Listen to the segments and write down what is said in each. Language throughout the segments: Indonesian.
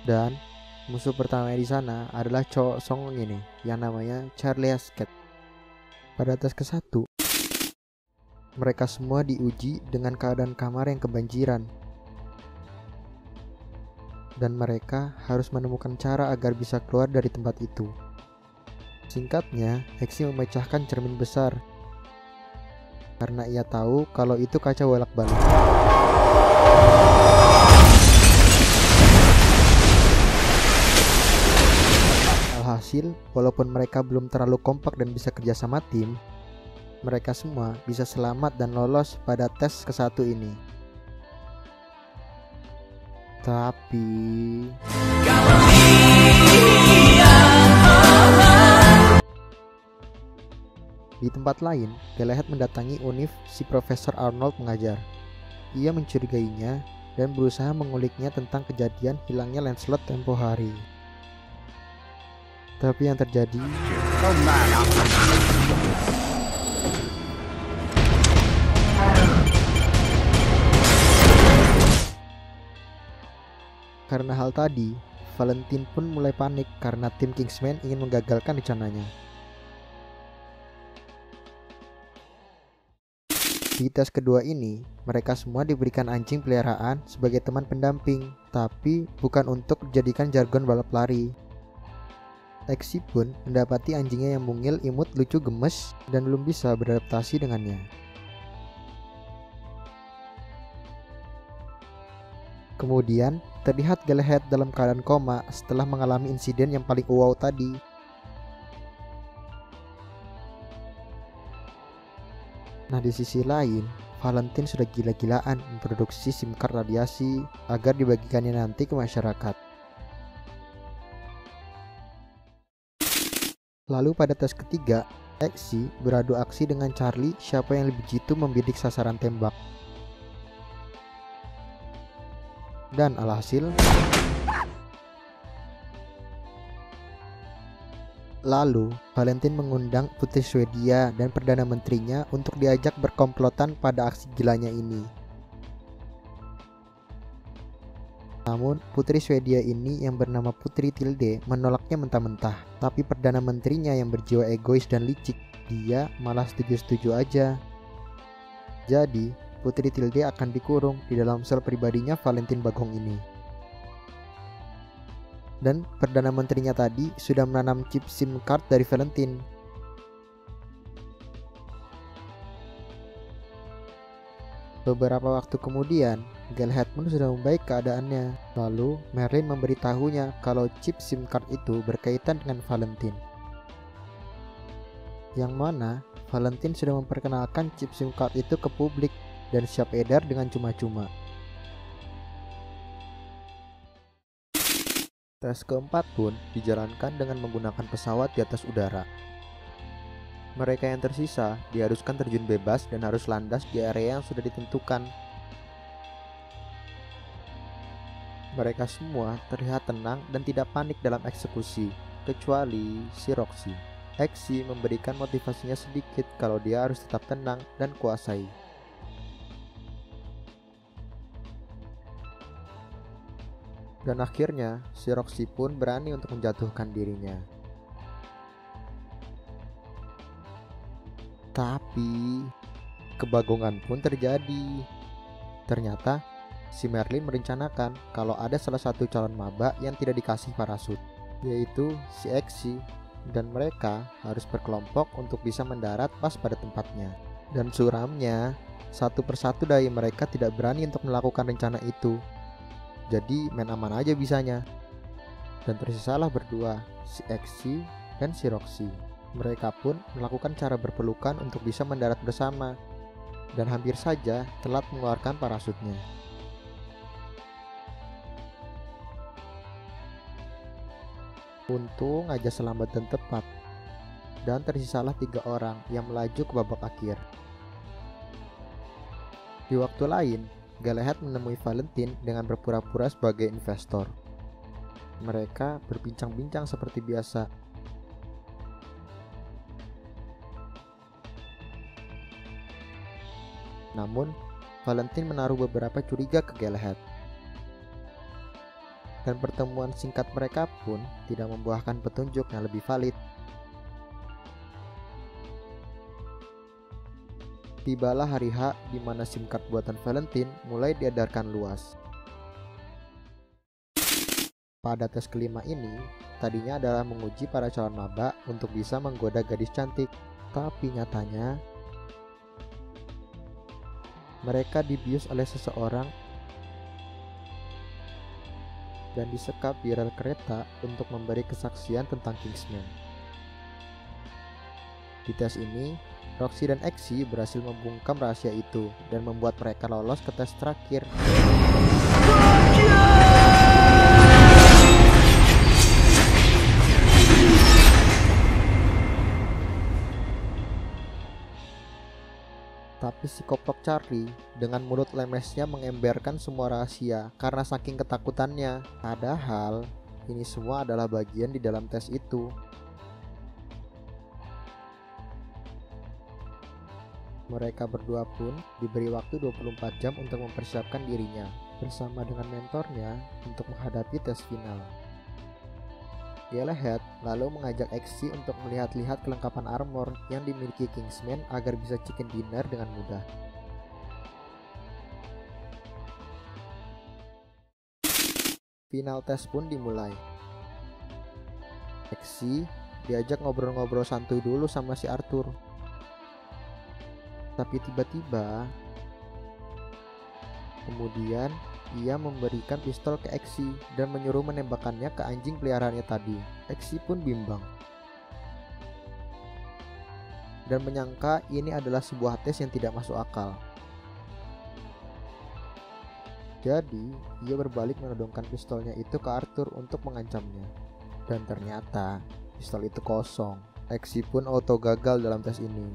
Dan musuh pertama di sana adalah cowok songong ini yang namanya Charlie Hesketh. Pada tes ke-1, mereka semua diuji dengan keadaan kamar yang kebanjiran. Dan mereka harus menemukan cara agar bisa keluar dari tempat itu. Singkatnya, Exi memecahkan cermin besar karena ia tahu kalau itu kaca bolak-balik. Alhasil, walaupun mereka belum terlalu kompak dan bisa kerja sama tim, mereka semua bisa selamat dan lolos pada tes ke-1 ini. Tapi di tempat lain, Galahad mendatangi Univ si Profesor Arnold mengajar. Ia mencurigainya dan berusaha menguliknya tentang kejadian hilangnya Lancelot tempo hari. Tapi yang terjadi karena hal tadi, Valentine pun mulai panik karena tim Kingsman ingin menggagalkan rencananya. Di tes kedua ini, mereka semua diberikan anjing peliharaan sebagai teman pendamping, tapi bukan untuk dijadikan jargon balap lari. Exi pun mendapati anjingnya yang mungil, imut, lucu, gemes, dan belum bisa beradaptasi dengannya. Kemudian, terlihat Galahad dalam keadaan koma setelah mengalami insiden yang paling wow tadi. Nah, di sisi lain, Valentine sudah gila-gilaan memproduksi SIM card radiasi agar dibagikannya nanti ke masyarakat. Lalu pada tes ketiga, Exi beradu aksi dengan Charlie siapa yang lebih jitu membidik sasaran tembak. Dan alhasil, lalu Valentine mengundang Putri Swedia dan Perdana Menterinya untuk diajak berkomplotan pada aksi gilanya ini. Namun, Putri Swedia ini yang bernama Putri Tilde menolaknya mentah-mentah. Tapi Perdana Menterinya yang berjiwa egois dan licik, dia malah setuju-setuju aja. Jadi, Putri Tilde akan dikurung di dalam sel pribadinya Valentine Bagong ini. Dan Perdana Menterinya tadi sudah menanam chip SIM card dari Valentine. Beberapa waktu kemudian, Galahad pun sudah membaik keadaannya. Lalu, Merlin memberitahunya kalau chip SIM card itu berkaitan dengan Valentine. Yang mana, Valentine sudah memperkenalkan chip SIM card itu ke publik dan siap edar dengan cuma-cuma. Tes keempat pun dijalankan dengan menggunakan pesawat di atas udara. Mereka yang tersisa diharuskan terjun bebas dan harus landas di area yang sudah ditentukan. Mereka semua terlihat tenang dan tidak panik dalam eksekusi, kecuali si Roxy. Exi memberikan motivasinya sedikit kalau dia harus tetap tenang dan kuasai. Dan akhirnya, si Roxy pun berani untuk menjatuhkan dirinya. Tapi, kebagongan pun terjadi. Ternyata, si Merlin merencanakan kalau ada salah satu calon maba yang tidak dikasih parasut, yaitu si Exi, dan mereka harus berkelompok untuk bisa mendarat pas pada tempatnya. Dan suramnya, satu persatu dari mereka tidak berani untuk melakukan rencana itu. Jadi main aman aja bisanya. Dan tersisalah berdua, si Exi dan si Roxy. Mereka pun melakukan cara berpelukan untuk bisa mendarat bersama, dan hampir saja telat mengeluarkan parasutnya. Untung aja selamat dan tepat, dan tersisalah 3 orang yang melaju ke babak akhir. Di waktu lain, Galahad menemui Valentine dengan berpura-pura sebagai investor. Mereka berbincang-bincang seperti biasa. Namun, Valentine menaruh beberapa curiga ke Galahad. dan pertemuan singkat mereka pun tidak membuahkan petunjuk yang lebih valid. Tibalah hari H di mana SIM card buatan Valentine mulai diedarkan luas. Pada tes kelima ini, tadinya adalah menguji para calon maba untuk bisa menggoda gadis cantik, tapi nyatanya mereka dibius oleh seseorang dan disekap di rel kereta untuk memberi kesaksian tentang Kingsman. Di tes ini, Roxy dan Exy berhasil membungkam rahasia itu dan membuat mereka lolos ke tes terakhir. Tapi si koplok Charlie dengan mulut lemesnya mengembarkan semua rahasia karena saking ketakutannya. Padahal ini semua adalah bagian di dalam tes itu. Mereka berdua pun diberi waktu 24 jam untuk mempersiapkan dirinya bersama dengan mentornya untuk menghadapi tes final. Galahad lalu mengajak Exy untuk melihat-lihat kelengkapan armor yang dimiliki Kingsman agar bisa chicken dinner dengan mudah. Final tes pun dimulai. Exy diajak ngobrol-ngobrol santuy dulu sama si Arthur. Tapi tiba-tiba kemudian ia memberikan pistol ke Exy dan menyuruh menembakkannya ke anjing peliharaannya tadi. Exy pun bimbang dan menyangka ini adalah sebuah tes yang tidak masuk akal. Jadi, ia berbalik menodongkan pistolnya itu ke Arthur untuk mengancamnya. Dan ternyata, pistol itu kosong. Exy pun auto gagal dalam tes ini.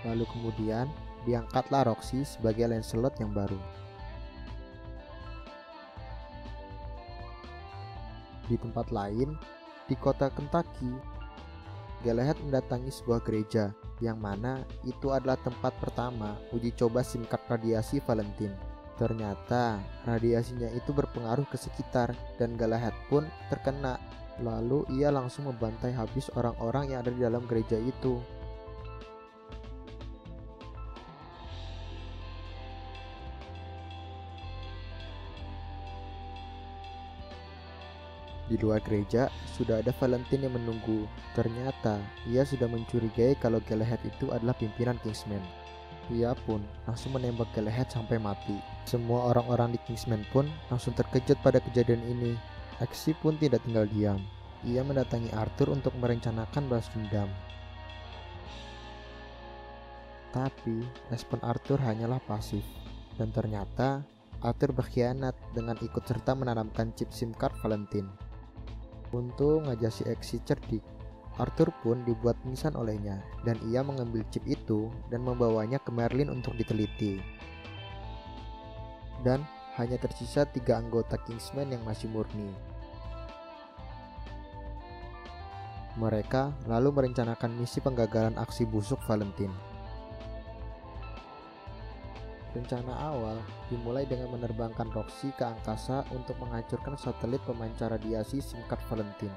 Lalu kemudian, diangkatlah Roxy sebagai Lancelot yang baru. Di tempat lain, di kota Kentucky, Galahad mendatangi sebuah gereja yang mana itu adalah tempat pertama uji coba SIM card radiasi Valentine. Ternyata radiasinya itu berpengaruh ke sekitar dan Galahad pun terkena. Lalu ia langsung membantai habis orang-orang yang ada di dalam gereja itu. Di luar gereja, sudah ada Valentine yang menunggu. Ternyata, ia sudah mencurigai kalau Galahad itu adalah pimpinan Kingsman. Ia pun langsung menembak Galahad sampai mati. Semua orang-orang di Kingsman pun langsung terkejut pada kejadian ini. Exy pun tidak tinggal diam. Ia mendatangi Arthur untuk merencanakan balas dendam. Tapi, respon Arthur hanyalah pasif. Dan ternyata, Arthur berkhianat dengan ikut serta menanamkan chip SIM card Valentine. Untung aja si Exy cerdik, Arthur pun dibuat pingsan olehnya dan ia mengambil chip itu dan membawanya ke Merlin untuk diteliti. Dan hanya tersisa 3 anggota Kingsman yang masih murni. Mereka lalu merencanakan misi penggagalan aksi busuk Valentine. Rencana awal dimulai dengan menerbangkan Roxy ke angkasa untuk menghancurkan satelit pemancar radiasi SIM card Valentine.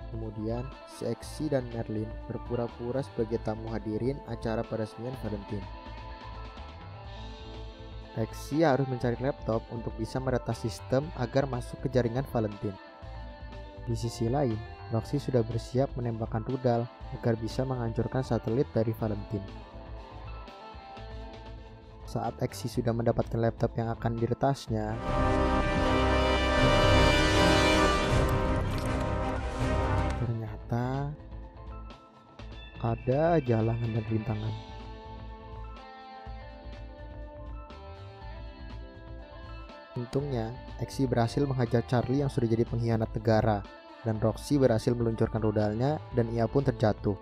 Kemudian, si Exy dan Merlin berpura-pura sebagai tamu hadirin acara peresmian Valentine. Exy harus mencari laptop untuk bisa meretas sistem agar masuk ke jaringan Valentine. Di sisi lain, Roxy sudah bersiap menembakkan rudal agar bisa menghancurkan satelit dari Valentine. Saat Exy sudah mendapatkan laptop yang akan diretasnya, ternyata ada aja halangan dan rintangan. Untungnya, Exy berhasil menghajar Charlie yang sudah jadi pengkhianat negara, dan Roxy berhasil meluncurkan rudalnya dan ia pun terjatuh.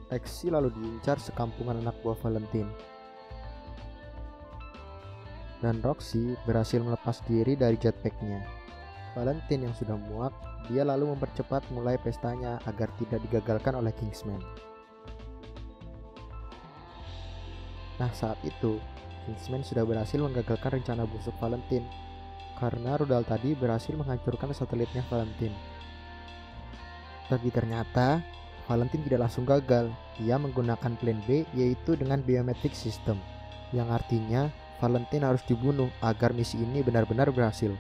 Exy lalu diincar sekampungan anak buah Valentine. Dan Roxy berhasil melepas diri dari jetpacknya. Valentine yang sudah muak, dia lalu mempercepat mulai pestanya agar tidak digagalkan oleh Kingsman. Nah, saat itu Kingsman sudah berhasil menggagalkan rencana busuk Valentine karena rudal tadi berhasil menghancurkan satelitnya Valentine. Tapi ternyata Valentine tidak langsung gagal. Ia menggunakan plan B, yaitu dengan biometric system, yang artinya Valentine harus dibunuh agar misi ini benar-benar berhasil.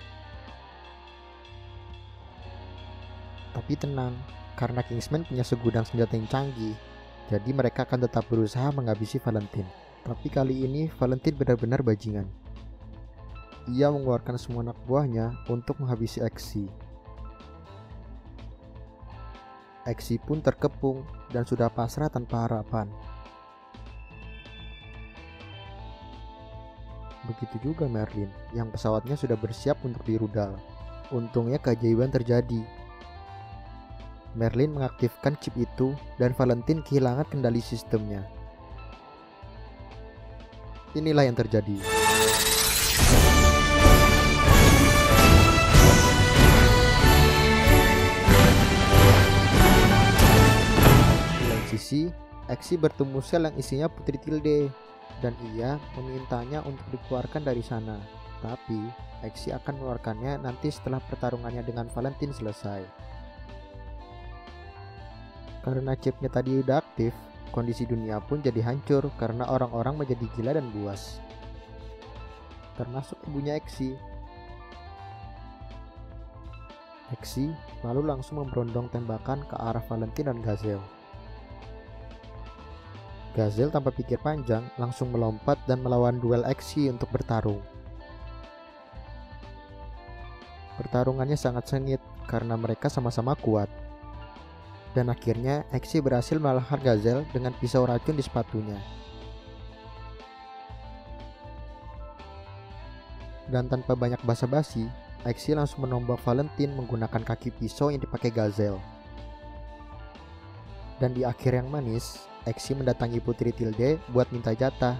Tapi tenang, karena Kingsman punya segudang senjata yang canggih, jadi mereka akan tetap berusaha menghabisi Valentine. Tapi kali ini Valentine benar-benar bajingan. Ia mengeluarkan semua anak buahnya untuk menghabisi Exi. Exi pun terkepung dan sudah pasrah tanpa harapan. Begitu juga Merlin, yang pesawatnya sudah bersiap untuk dirudal. Untungnya keajaiban terjadi. Merlin mengaktifkan chip itu dan Valentine kehilangan kendali sistemnya. Inilah yang terjadi. Di lain sisi, Exi bertemu sel yang isinya Putri Tilde dan ia memintanya untuk dikeluarkan dari sana. Tapi Exi akan mengeluarkannya nanti setelah pertarungannya dengan Valentine selesai. Karena chipnya tadi udah aktif, kondisi dunia pun jadi hancur karena orang-orang menjadi gila dan buas. Termasuk ibunya Exi. Exi lalu langsung memberondong tembakan ke arah Valentine dan Gazelle. Gazelle tanpa pikir panjang langsung melompat dan melawan duel Exi untuk bertarung. Pertarungannya sangat sengit karena mereka sama-sama kuat. Dan akhirnya Exi berhasil mengalahkan Gazelle dengan pisau racun di sepatunya. Dan tanpa banyak basa-basi, Exi langsung menombak Valentine menggunakan kaki pisau yang dipakai Gazelle. Dan di akhir yang manis, Exi mendatangi Putri Tilde buat minta jatah.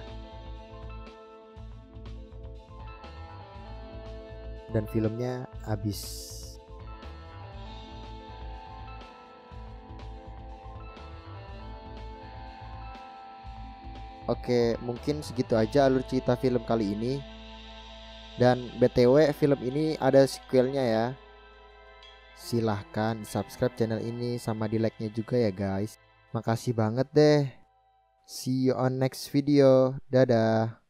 Dan filmnya habis. Oke, mungkin segitu aja alur cerita film kali ini. Dan BTW film ini ada sequelnya ya. Silahkan subscribe channel ini sama di like-nya juga ya guys. Makasih banget deh. See you on next video. Dadah.